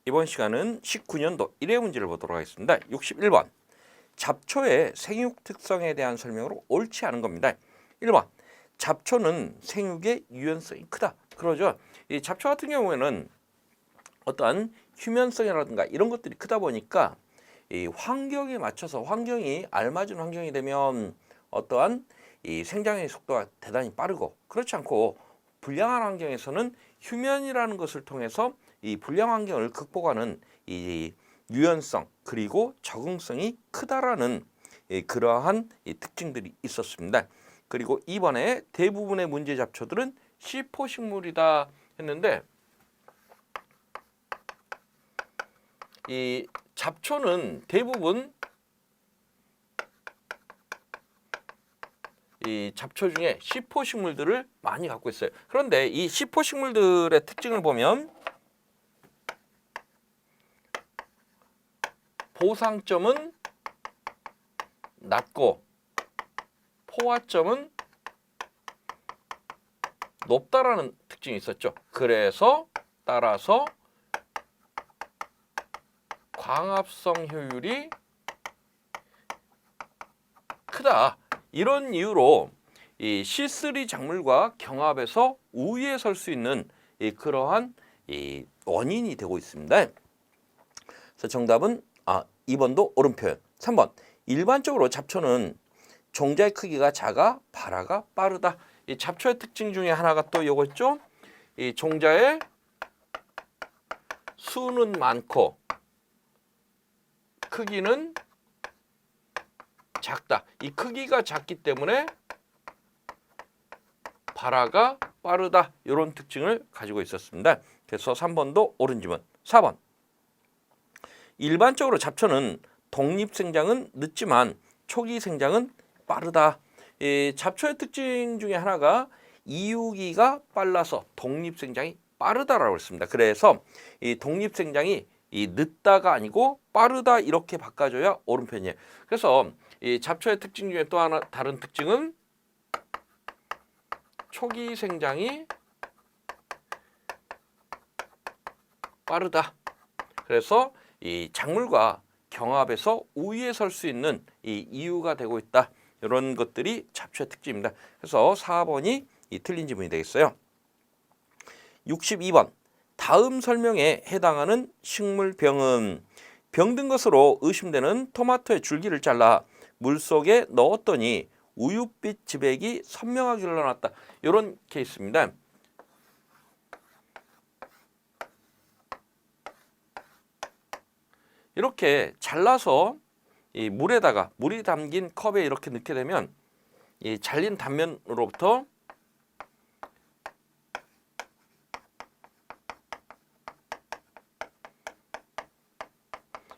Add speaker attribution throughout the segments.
Speaker 1: 이번 시간은 19년도 1회 문제를 보도록 하겠습니다. 61번. 잡초의 생육 특성에 대한 설명으로 옳지 않은 겁니다. 1번. 잡초는 생육의 유연성이 크다. 그러죠. 이 잡초 같은 경우에는 어떠한 휴면성이라든가 이런 것들이 크다 보니까 이 환경에 맞춰서 환경이 알맞은 환경이 되면 어떠한 이 생장의 속도가 대단히 빠르고, 그렇지 않고 불량한 환경에서는 휴면이라는 것을 통해서 이 불량 환경을 극복하는 이 유연성 그리고 적응성이 크다라는 그러한 특징들이 있었습니다. 그리고 이번에 대부분의 문제 잡초들은 시포식물이다 했는데, 이 잡초는 대부분 이 잡초 중에 시포식물들을 많이 갖고 있어요. 그런데 이 시포식물들의 특징을 보면 보상점은 낮고 포화점은 높다라는 특징이 있었죠. 그래서 따라서 광합성 효율이 크다. 이런 이유로 이 C3 작물과 경합에서 우위에 설 수 있는 그러한 원인이 되고 있습니다. 그래서 정답은 2번도 옳은 표현. 3번. 일반적으로 잡초는 종자의 크기가 작아 발화가 빠르다. 이 잡초의 특징 중에 하나가 또 이거죠. 이 종자의 수는 많고 크기는 작다. 이 크기가 작기 때문에 발화가 빠르다. 이런 특징을 가지고 있었습니다. 그래서 3번도 옳은 지문. 4번. 일반적으로 잡초는 독립생장은 늦지만 초기 생장은 빠르다. 이 잡초의 특징 중에 하나가 이유기가 빨라서 독립생장이 빠르다라고 했습니다. 그래서 이 독립생장이 늦다가 아니고 빠르다 이렇게 바꿔줘야 옳은 편이에요. 그래서 이 잡초의 특징 중에 또 하나 다른 특징은 초기 생장이 빠르다. 그래서 이 작물과 경합에서 우위에 설 수 있는 이 이유가 되고 있다. 이런 것들이 잡초의 특징입니다. 그래서 4번이 틀린 지문이 되겠어요. 62번. 다음 설명에 해당하는 식물병은 병든 것으로 의심되는 토마토의 줄기를 잘라 물속에 넣었더니 우윳빛 지백이 선명하게 흘러났다. 이런 케이스입니다. 이렇게 잘라서 이 물에다가 물이 담긴 컵에 이렇게 넣게 되면 이 잘린 단면으로부터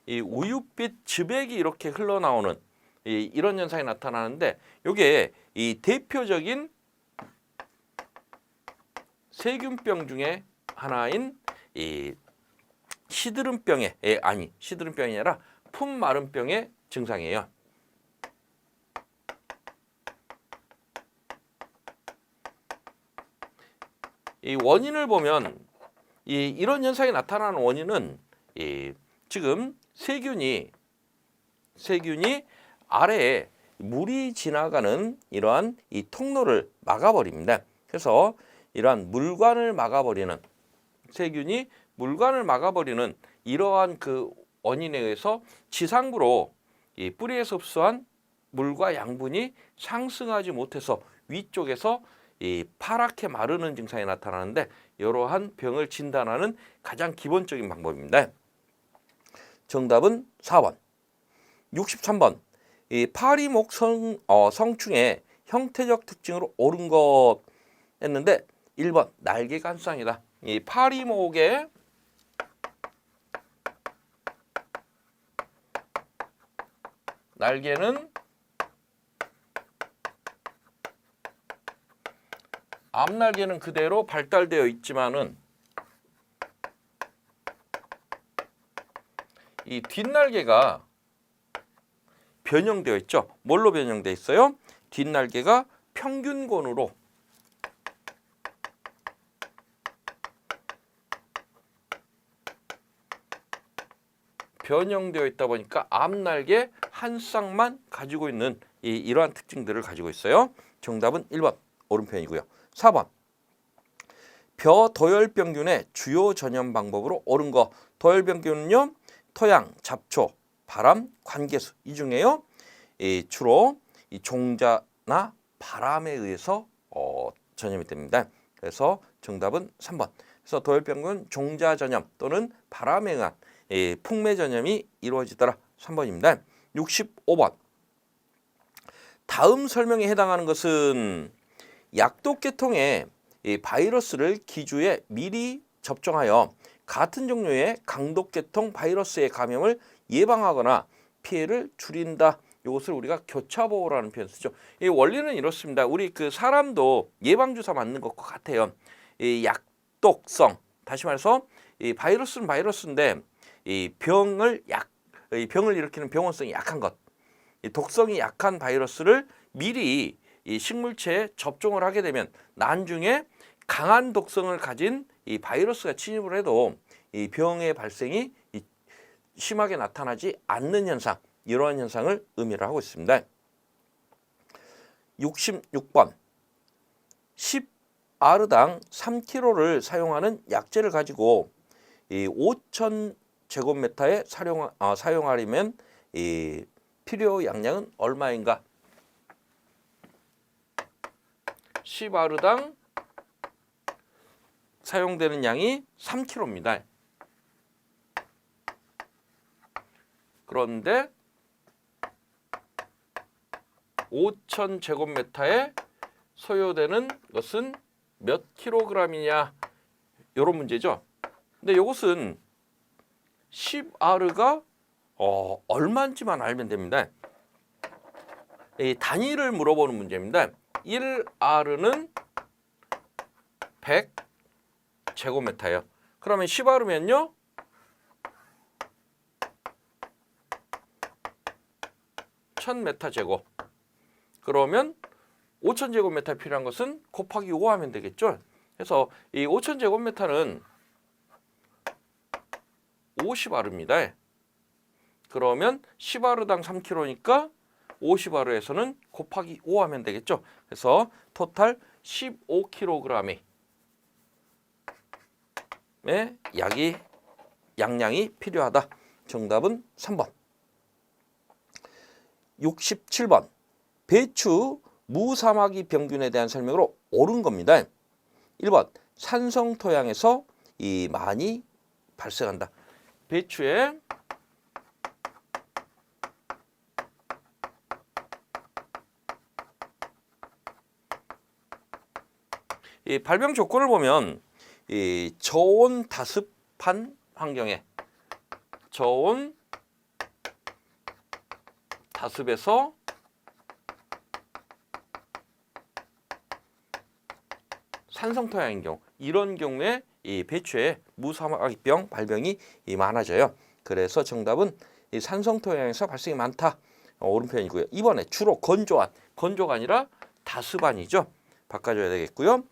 Speaker 1: 이 우윳빛 즙액이 이렇게 흘러나오는 이런 현상이 나타나는데, 이게 이 대표적인 세균병 중에 하나인 이 시드름병의 시드름병이 아니라 품마름병의 증상이에요. 이 원인을 보면 이런 현상이 나타나는 원인은 지금 세균이 아래에 물이 지나가는 이러한 이 통로를 막아버립니다. 그래서 이러한 물관을 막아버리는 세균이 물관을 막아버리는 이러한 그 원인에 의해서 지상부로 이 뿌리에서 흡수한 물과 양분이 상승하지 못해서 위쪽에서 이 파랗게 마르는 증상이 나타나는데, 이러한 병을 진단하는 가장 기본적인 방법입니다. 정답은 4번. 63번. 이 파리목 성충의 형태적 특징으로 옳은 것 했는데 1번 날개가 한 쌍이다. 이 파리목의 날개는 앞날개는 그대로 발달되어 있지만은 이 뒷날개가 변형되어 있죠. 뭘로 변형되어 있어요? 뒷날개가 평균곤으로 변형되어 있다 보니까 앞날개 한 쌍만 가지고 있는 이러한 특징들을 가지고 있어요. 정답은 1번 오른편이고요. 4번 벼 도열병균의 주요 전염 방법으로 옳은 거. 도열병균은요 토양, 잡초, 바람, 관계수 이 중에요 주로 이 종자나 바람에 의해서 전염이 됩니다. 그래서 정답은 3번. 그래서 도열병균 종자 전염 또는 바람에 의한 풍매 전염이 이루어지더라. 3번입니다. 65번. 다음 설명에 해당하는 것은 약독 계통의 바이러스를 기주에 미리 접종하여 같은 종류의 강독 계통 바이러스의 감염을 예방하거나 피해를 줄인다. 이것을 우리가 교차보호라는 표현 쓰죠. 이 원리는 이렇습니다. 우리 그 사람도 예방주사 맞는 것과 같아요. 이 약독성, 다시 말해서 이 바이러스는 바이러스인데 이 병을 일으키는 병원성이 약한 것, 이 독성이 약한 바이러스를 미리 이 식물체에 접종을 하게 되면 나중에 강한 독성을 가진 이 바이러스가 침입을 해도 이 병의 발생이 심하게 나타나지 않는 현상, 이러한 현상을 의미를 하고 있습니다. 66번. 10R당 3kg를 사용하는 약재를 가지고 5,000제곱미터에 사용하려면 필요 양량은 얼마인가? 10R당 사용되는 양이 3kg입니다. 그런데 5,000제곱미터에 소요되는 것은 몇 킬로그램이냐, 이런 문제죠. 근데 이것은 10R가 얼마인지만 알면 됩니다. 이 단위를 물어보는 문제입니다. 1R는 100제곱미터예요. 그러면 10R면요 1000m 제곱. 그러면 5,000제곱미터 필요한 것은 곱하기 5 하면 되겠죠. 그래서 이 5,000제곱미터는 50R입니다. 그러면 10R당 3kg니까 50R에서는 곱하기 5 하면 되겠죠. 그래서 토탈 15kg의 양량이 필요하다. 정답은 3번. 67번. 배추 무사마귀 병균에 대한 설명으로 옳은 겁니다. 1번. 산성 토양에서 많이 발생한다. 배추에 이 발병 조건을 보면 이 저온 다습한 환경에 저온 다습에서 산성 토양인 경우, 이런 경우에 이 배추에 무사마귀병 발병이 많아져요. 그래서 정답은 이 산성 토양에서 발생이 많다. 오른편이고요. 이번에 주로 건조한, 건조가 아니라 다습한이죠. 바꿔줘야 되겠고요.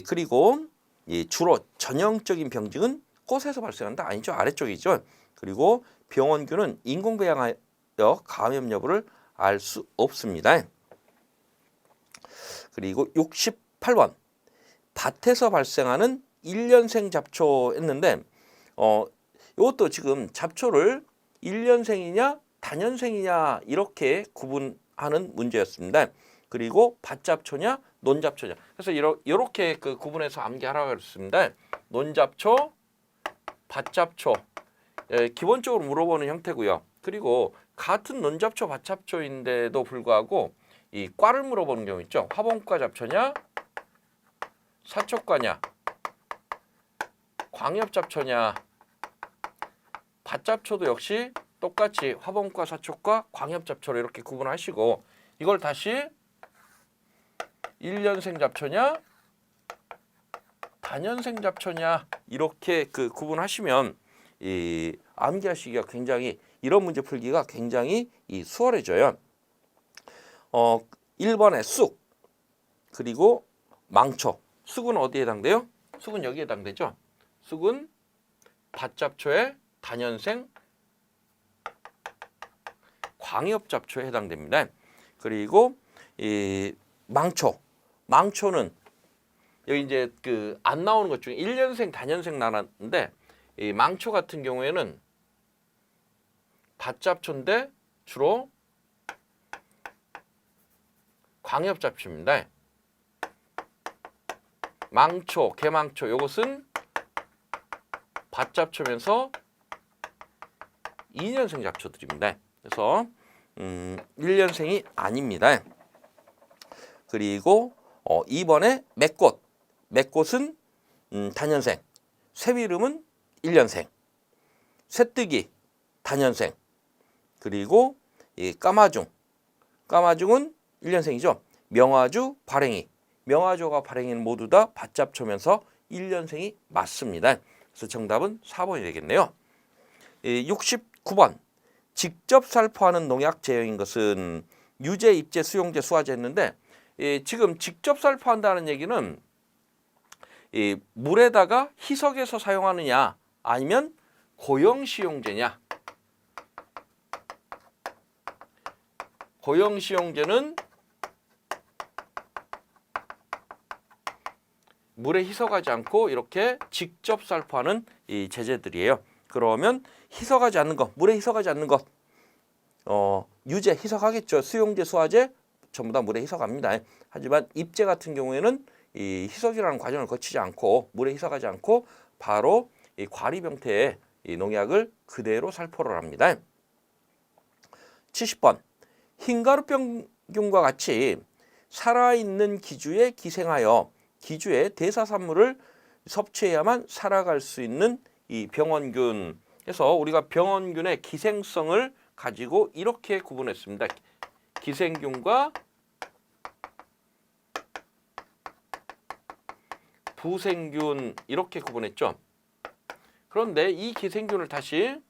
Speaker 1: 그리고 주로 전형적인 병증은 꽃에서 발생한다. 아니죠. 아래쪽이죠. 그리고 병원균은 인공배양하여 감염 여부를 알 수 없습니다. 그리고 68번. 밭에서 발생하는 1년생 잡초 했는데 이것도 지금 잡초를 1년생이냐 단년생이냐 이렇게 구분하는 문제였습니다. 그리고 밭잡초냐 논잡초냐. 그래서 이렇게 그 구분해서 암기하라고 했습니다. 논잡초, 밭잡초. 기본적으로 물어보는 형태고요. 그리고 같은 논잡초, 밭잡초인데도 불구하고 이 과를 물어보는 경우 있죠. 화분과 잡초냐, 사초과냐, 광엽잡초냐. 밭잡초도 역시 똑같이 화분과 사초과 광엽잡초로 이렇게 구분하시고, 이걸 다시 1년생 잡초냐 단년생 잡초냐 이렇게 그 구분하시면 이 암기하시기가 굉장히, 이런 문제 풀기가 굉장히 수월해져요. 1번에 쑥, 그리고 망초. 쑥은 어디에 해당돼요? 쑥은 여기에 해당되죠. 쑥은 밭잡초에 다년생 광엽잡초에 해당됩니다. 그리고 이 망초는 여기 이제 그 안 나오는 것 중에 1년생, 다년생 나왔는데 이 망초 같은 경우에는 밭잡초인데 주로 광엽잡초입니다. 망초, 개망초 이것은 밭잡초면서 2년생 잡초들입니다. 그래서 1년생이 아닙니다. 그리고 2번에 맥꽃은 다년생, 새비름은 1년생, 새뜨기 다년생, 그리고 이 까마중은 1년생이죠. 명화주, 발행이, 명화주와 발행이는 모두 다 밭잡초면서 1년생이 맞습니다. 그래서 정답은 4번이 되겠네요. 69번 직접 살포하는 농약 제형인 것은 유제, 입제, 수용제, 수화제였는데 지금 직접 살포한다는 얘기는 물에다가 희석해서 사용하느냐 아니면 고형시용제냐. 고형시용제는 물에 희석하지 않고 이렇게 직접 살포하는 이 제재들이에요. 그러면 희석하지 않는 것, 물에 희석하지 않는 것, 유제 희석하겠죠. 수용제, 수화제 전부 다 물에 희석합니다. 하지만 입제 같은 경우에는 이 희석이라는 과정을 거치지 않고 물에 희석하지 않고 바로 이 과립 형태의 이 농약을 그대로 살포를 합니다. 70번 흰가루병균과 같이 살아있는 기주에 기생하여 기주의 대사산물을 섭취해야만 살아갈 수 있는 이 병원균. 그래서 우리가 병원균의 기생성을 가지고 이렇게 구분했습니다. 기생균과 부생균 이렇게 구분했죠. 그런데 이 기생균을 다시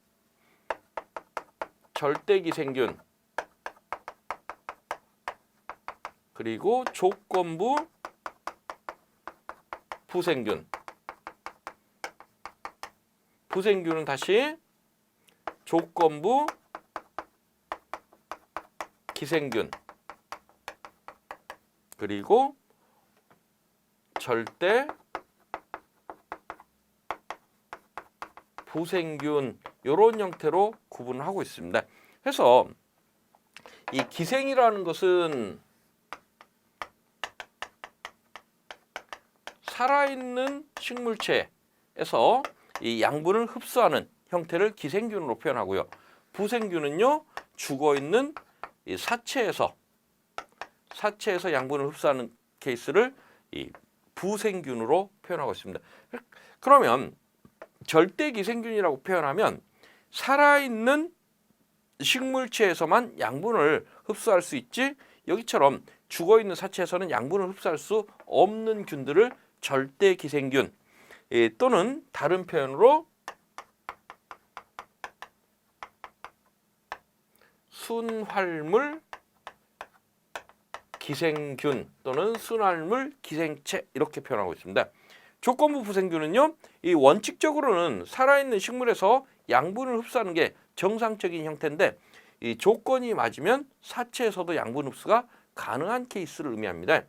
Speaker 1: 절대기생균 그리고 조건부 부생균, 부생균은 다시 조건부 기생균 그리고 절대 부생균 이런 형태로 구분을 하고 있습니다. 그래서 이 기생이라는 것은 살아있는 식물체에서 이 양분을 흡수하는 형태를 기생균으로 표현하고요. 부생균은요, 죽어있는 이 사체에서 양분을 흡수하는 케이스를 이 부생균으로 표현하고 있습니다. 그러면 절대기생균이라고 표현하면 살아있는 식물체에서만 양분을 흡수할 수 있지 여기처럼 죽어있는 사체에서는 양분을 흡수할 수 없는 균들을 절대기생균 또는 다른 표현으로 순활물 기생균 또는 순활물 기생체 이렇게 표현하고 있습니다. 조건부 부생균은요, 이 원칙적으로는 살아있는 식물에서 양분을 흡수하는 게 정상적인 형태인데 이 조건이 맞으면 사체에서도 양분 흡수가 가능한 케이스를 의미합니다.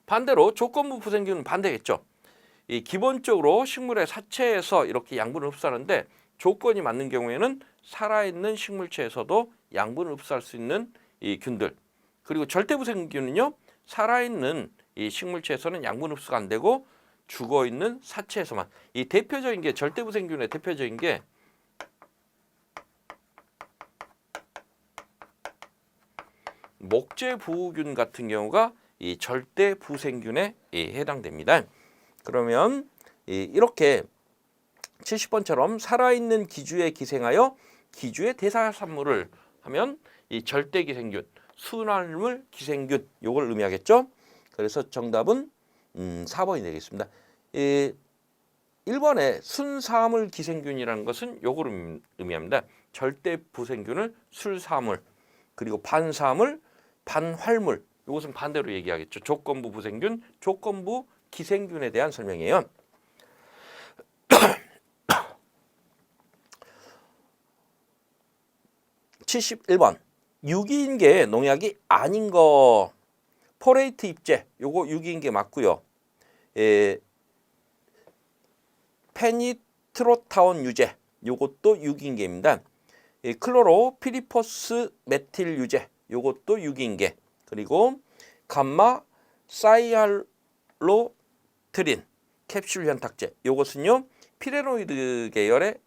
Speaker 1: 반대로 조건부 부생균은 반대겠죠. 이 기본적으로 식물의 사체에서 이렇게 양분을 흡수하는데 조건이 맞는 경우에는 살아있는 식물체에서도 양분을 흡수할 수 있는 이 균들. 그리고 절대부생균은요, 살아있는 이 식물체에서는 양분 흡수가 안 되고 죽어있는 사체에서만. 이 대표적인 게 절대부생균의 대표적인 게 목재부우균 같은 경우가 이 절대부생균에 해당됩니다. 그러면 이렇게 70번처럼 살아있는 기주에 기생하여 기주의 대사산물을 하면 이 절대기생균, 순활물 기생균 요걸 의미하겠죠. 그래서 정답은 4번이 되겠습니다. 1번에 순사물 기생균이라는 것은 요걸 의미합니다. 절대부생균을 술사물, 그리고 반사물, 반활물 이것은 반대로 얘기하겠죠. 조건부 부생균, 조건부 기생균에 대한 설명이에요. 71번 유기인계 농약이 아닌 거 포레이트 입제 요거 유기인계 맞고요. 페니트로타온 유제 요것도 유기인계입니다. 클로로 피리포스 메틸 유제 요것도 유기인계. 그리고 감마 사이알로트린 캡슐 현탁제 요것은요 피레노이드 계열의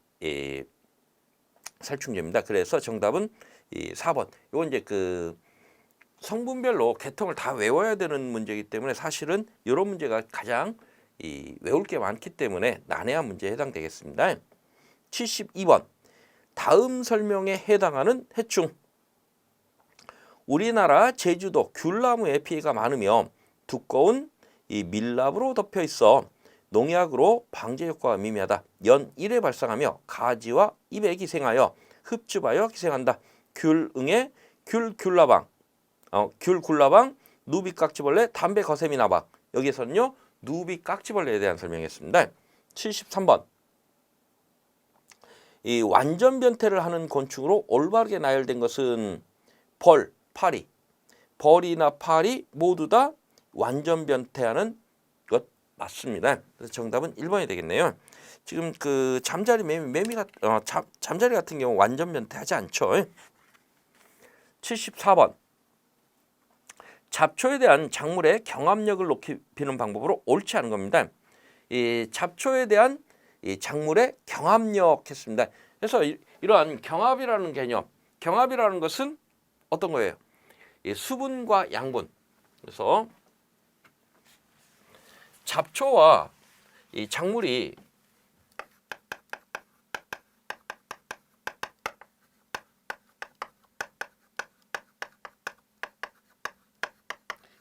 Speaker 1: 살충제입니다. 그래서 정답은 4번. 요건 이제 그 성분별로 계통을 다 외워야 되는 문제이기 때문에 사실은 이런 문제가 가장 외울 게 많기 때문에 난해한 문제에 해당되겠습니다. 72번 다음 설명에 해당하는 해충. 우리나라 제주도 귤나무에 피해가 많으며 두꺼운 이 밀랍으로 덮여 있어 농약으로 방제 효과가 미미하다. 연 1회 발생하며 가지와 잎에 기생하여 흡즙하여 기생한다. 귤응에 귤굴라방, 누비깍지벌레, 담배 거세미 나박. 여기에서는요 누비깍지벌레에 대한 설명이었습니다. 73번 이 완전 변태를 하는 곤충으로 올바르게 나열된 것은 벌, 파리. 벌이나 파리 모두 다 완전 변태하는 것 맞습니다. 그래서 정답은 1번이 되겠네요. 지금 그 잠자리 잠자리 같은 경우 완전 변태하지 않죠. 74번 잡초에 대한 작물의 경합력을 높이는 방법으로 옳지 않은 겁니다. 이 잡초에 대한 이 작물의 경합력 했습니다. 그래서 이러한 경합이라는 개념, 경합이라는 것은 어떤 거예요? 이 수분과 양분. 그래서 잡초와 이 작물이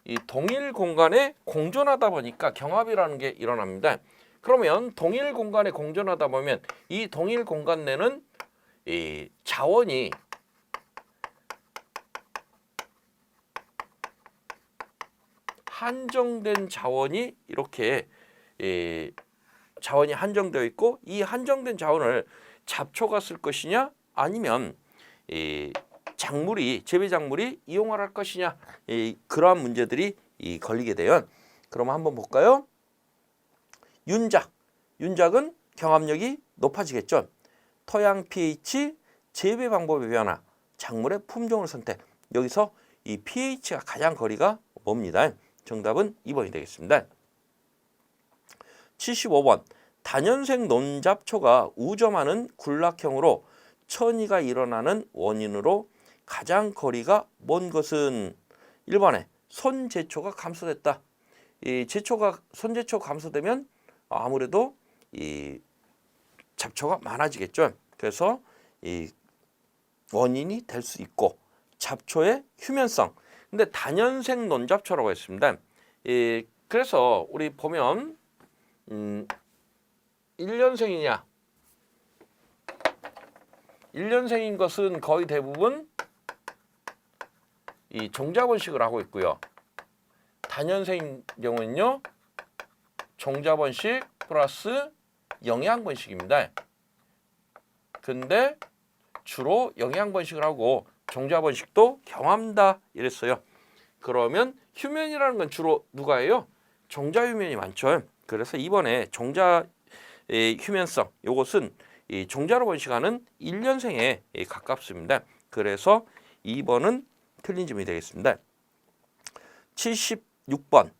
Speaker 1: 이 동일 공간에 공존하다 보니까 경합이라는 게 일어납니다. 그러면 동일 공간에 공존하다 보면 이 동일 공간 내는 이 자원이 한정된 자원이 이렇게 자원이 한정되어 있고 이 한정된 자원을 잡초가 쓸 것이냐 아니면 재배 작물이 이용을 할 것이냐 그러한 문제들이 걸리게 돼요. 그럼 한번 볼까요? 윤작은 경합력이 높아지겠죠. 토양 pH, 재배 방법의 변화, 작물의 품종을 선택. 여기서 이 pH가 가장 거리가 멉니다. 정답은 2번이 되겠습니다. 75번 다년생 논잡초가 우점하는 군락형으로 천이가 일어나는 원인으로 가장 거리가 먼 것은 1번에 손제초가 감소됐다. 이 손제초가 감소되면 아무래도 이 잡초가 많아지겠죠. 그래서 이 원인이 될 수 있고 잡초의 휴면성. 근데 다년생 논잡초라고 했습니다. 그래서 우리 보면 1년생이냐 1년생인 것은 거의 대부분 이 종자번식을 하고 있고요. 다년생인 경우는요. 종자번식 플러스 영양번식입니다. 근데 주로 영양번식을 하고 종자번식도 경합다 이랬어요. 그러면 휴면이라는 건 주로 누가 해요? 종자휴면이 많죠. 그래서 이번에 종자의 휴면성 요것은 이 종자로 번식하는 1년생에 가깝습니다. 그래서 2번은 틀린 점이 되겠습니다. 76번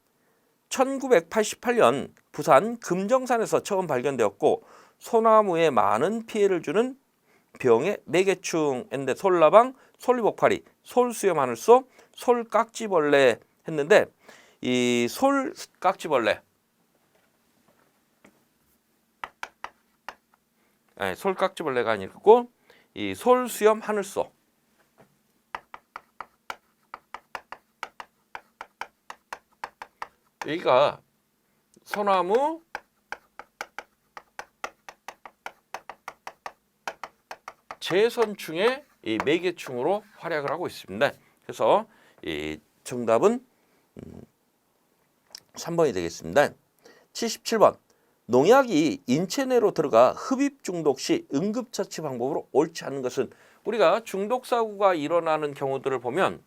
Speaker 1: 1988년 부산 금정산에서 처음 발견되었고 소나무에 많은 피해를 주는 병의 매개충인데 솔라방, 솔리복파리, 솔수염 하늘소, 솔깍지벌레 했는데 이 솔깍지벌레 솔깍지벌레가 아니고 이 솔수염 하늘소 여기가 소나무 제선충의 이 매개충으로 활약을 하고 있습니다. 그래서 이 정답은 3번이 되겠습니다. 77번 농약이 인체 내로 들어가 흡입 중독 시 응급처치 방법으로 옳지 않은 것은 우리가 중독 사고가 일어나는 경우들을 보면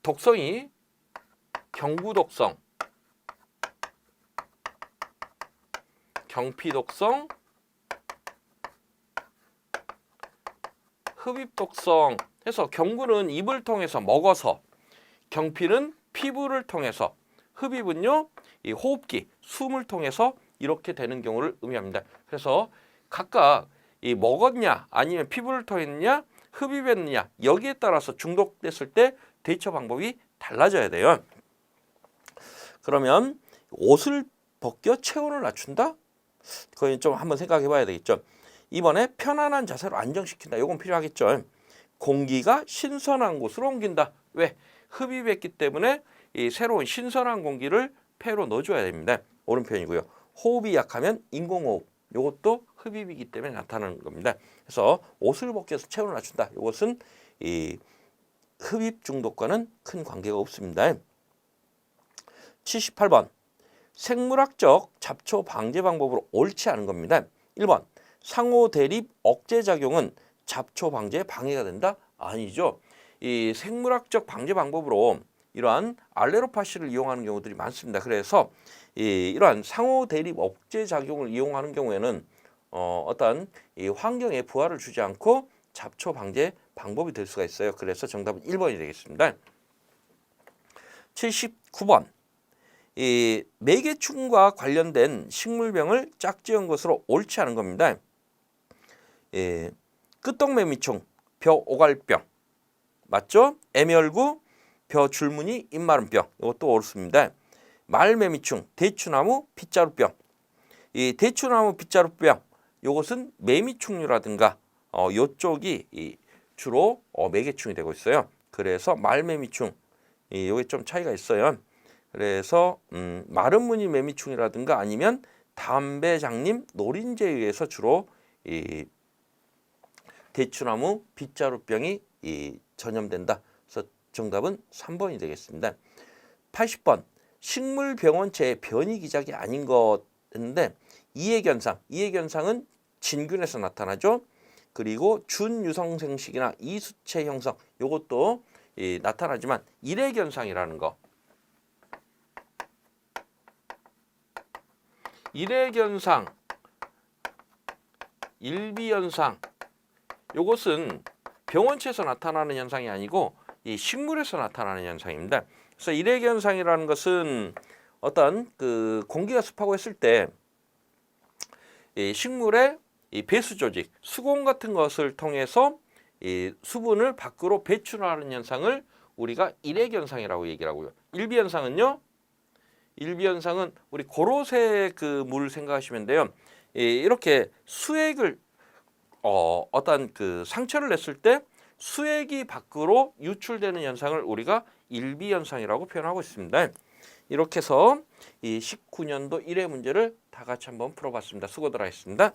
Speaker 1: 독성이 경구독성, 경피독성, 흡입독성 해서 경구는 입을 통해서 먹어서, 경피는 피부를 통해서, 흡입은요 이 호흡기, 숨을 통해서 이렇게 되는 경우를 의미합니다. 그래서 각각 이 먹었냐 아니면 피부를 통했냐 흡입했느냐 여기에 따라서 중독됐을 때 대처 방법이 달라져야 돼요. 그러면 옷을 벗겨 체온을 낮춘다? 그건 좀 한번 생각해 봐야 되겠죠. 이번에 편안한 자세로 안정시킨다. 이건 필요하겠죠. 공기가 신선한 곳으로 옮긴다. 왜? 흡입했기 때문에 이 새로운 신선한 공기를 폐로 넣어줘야 됩니다. 오른편이고요. 호흡이 약하면 인공호흡. 이것도 흡입이기 때문에 나타나는 겁니다. 그래서 옷을 벗겨서 체온을 낮춘다. 이것은 이 흡입 중독과는 큰 관계가 없습니다. 78번. 생물학적 잡초 방제 방법으로 옳지 않은 겁니다. 1번. 상호 대립 억제 작용은 잡초 방제에 방해가 된다? 아니죠. 이 생물학적 방제 방법으로 이러한 알레로파시를 이용하는 경우들이 많습니다. 그래서 이러한 상호 대립 억제 작용을 이용하는 경우에는 어떤 이 환경에 부하를 주지 않고 잡초 방제 방법이 될 수가 있어요. 그래서 정답은 1번이 되겠습니다. 79번. 이 매개충과 관련된 식물병을 짝지은 것으로 옳지 않은 겁니다. 끄떡매미충, 벼오갈병 맞죠? 애멸구, 벼줄무늬, 입마름병 이것도 옳습니다. 말매미충, 대추나무, 빗자루병. 이 대추나무, 빗자루병 이것은 매미충류라든가 이쪽이 주로 매개충이 되고 있어요. 그래서 말매미충 이게 좀 차이가 있어요. 그래서 마른 무늬 매미충이라든가 아니면 담배장님, 노린재에 의해서 주로 이 대추나무, 빗자루병이 전염된다. 그래서 정답은 3번이 되겠습니다. 80번. 식물병원체의 변이 기작이 아닌 것인데 이해견상은 진균에서 나타나죠. 그리고 준유성생식이나 이수체 형성 이것도 나타나지만 일회견상이라는 거. 일회견상, 일비현상 이것은 병원체에서 나타나는 현상이 아니고 이 식물에서 나타나는 현상입니다. 그래서 일회견상이라는 것은 어떤 그 공기가 습하고 했을 때 이 식물의 이 배수 조직, 수공 같은 것을 통해서 이 수분을 밖으로 배출하는 현상을 우리가 일회견상이라고 얘기를 하고요. 일비현상은요. 일비현상은 우리 고로쇠 그 물 생각하시면 돼요. 이렇게 수액을 어떤 그 상처를 냈을 때 수액이 밖으로 유출되는 현상을 우리가 일비현상이라고 표현하고 있습니다. 이렇게 해서 이 19년도 1회 문제를 다 같이 한번 풀어봤습니다. 수고들 하셨습니다.